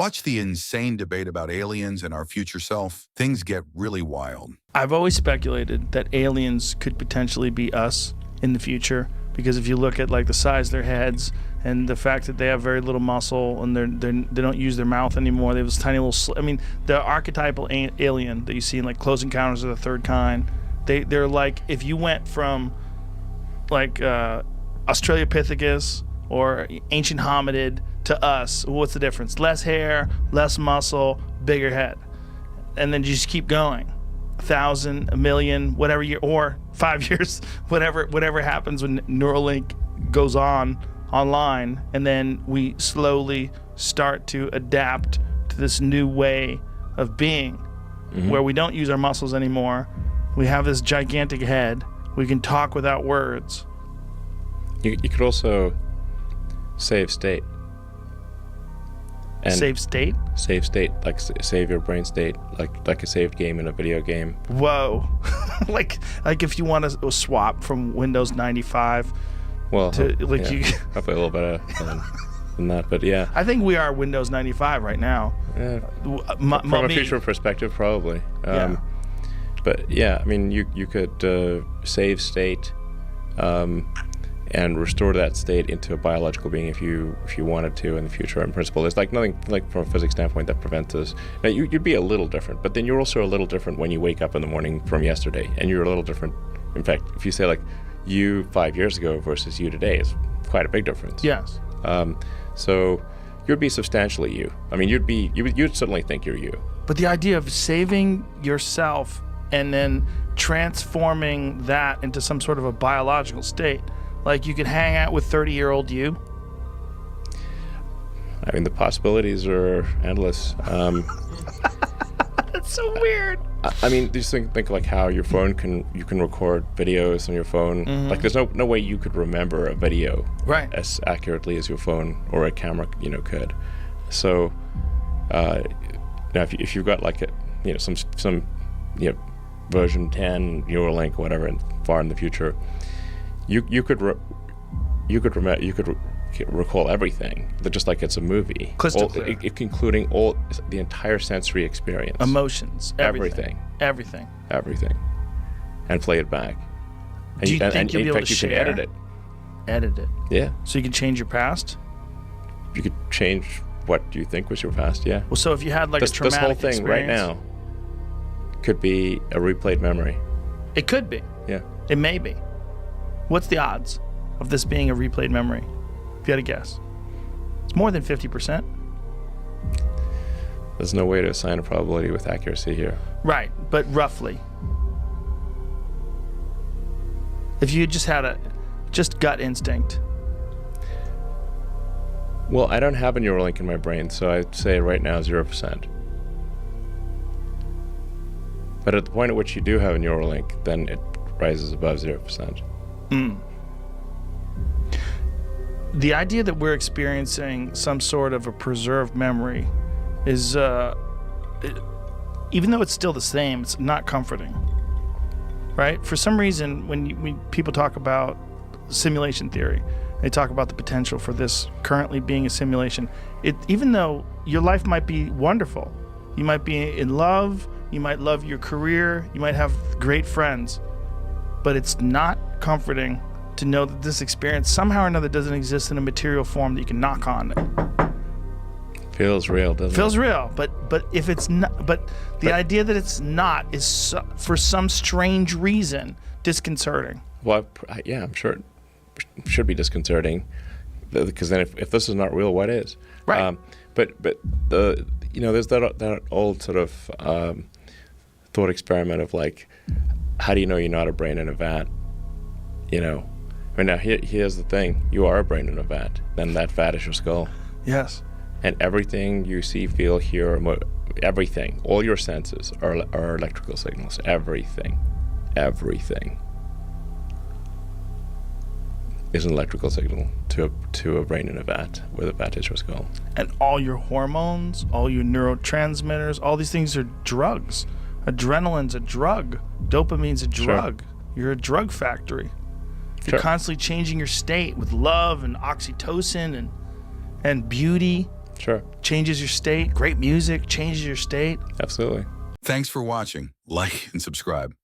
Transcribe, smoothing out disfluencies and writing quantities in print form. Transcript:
Watch the insane debate about aliens and our future self. Things get really wild. I've always speculated that aliens could potentially be us in the future, because if you look at like the size of their heads and the fact that they have very little muscle and they don't use their mouth anymore, they have this tiny little I mean, the archetypal alien that you see in like Close Encounters of the Third Kind, they're like, if you went from like Australopithecus or ancient hominid to us, what's the difference? Less hair, less muscle, bigger head. And then you just keep going. 1,000, 1,000,000, whatever year, or 5 years, whatever happens when Neuralink goes online, and then we slowly start to adapt to this new way of being, where we don't use our muscles anymore. We have this gigantic head. We can talk without words. You could also save state. And save state? Save state, like save your brain state, like a saved game in a video game. Whoa. like if you want to swap from Windows 95 to like you probably a little better than that, but yeah. I think we are Windows 95 right now. Yeah. From a future perspective, probably. But yeah, I mean, you could save state and restore that state into a biological being if you wanted to in the future. In principle, there's like nothing, like from a physics standpoint, that prevents us. Now you'd be a little different, but then you're also a little different when you wake up in the morning from yesterday, and you're a little different. In fact, if you say like you 5 years ago versus you today, is quite a big difference. Yes. So you'd be substantially you. I mean, you'd certainly think you're you. But the idea of saving yourself and then transforming that into some sort of a biological state. Like you could hang out with 30-year-old you. I mean, the possibilities are endless. That's so weird. I mean, just think like how your phone you can record videos on your phone. Like there's no way you could remember a video as accurately as your phone or a camera could. So now if you've got like some version 10 Neuralink, whatever, and far in the future, you could recall everything, just like it's a movie, including all the entire sensory experience, emotions, everything, and play it back. And do you think you'll be able to share? You can edit it. Yeah. So you can change your past. You could change what you think was your past. Yeah. Well, so if you had like a traumatic this whole thing experience, right now could be a replayed memory. It could be. Yeah. It may be. What's the odds of this being a replayed memory? If you had to guess. It's more than 50%. There's no way to assign a probability with accuracy here. Right, but roughly. If you just had just gut instinct. Well, I don't have a Neuralink in my brain, so I'd say right now 0%. But at the point at which you do have a Neuralink, then it rises above 0%. The idea that we're experiencing some sort of a preserved memory is, even though it's still the same, it's not comforting, right? For some reason, when people talk about simulation theory, they talk about the potential for this currently being a simulation. Even though your life might be wonderful, you might be in love, you might love your career, you might have great friends, but it's not comforting to know that this experience somehow or another doesn't exist in a material form that you can knock on. Feels real, doesn't it? Feels real, but if it's not, but the idea that it's not is for some strange reason disconcerting. Well, yeah, I'm sure it should be disconcerting, because then if this is not real, what is? Right. But there's that old sort of thought experiment of like, how do you know you're not a brain in a vat? Right now, here's the thing: you are a brain in a vat. Then that vat is your skull. Yes. And everything you see, feel, hear, everything, all your senses are electrical signals. Everything is an electrical signal to a brain in a vat, where the vat is your skull. And all your hormones, all your neurotransmitters, all these things are drugs. Adrenaline's a drug. Dopamine's a drug. Sure. You're a drug factory. You're constantly changing your state with love and oxytocin and beauty. Sure. Changes your state. Great music changes your state. Absolutely. Thanks for watching. Like and subscribe.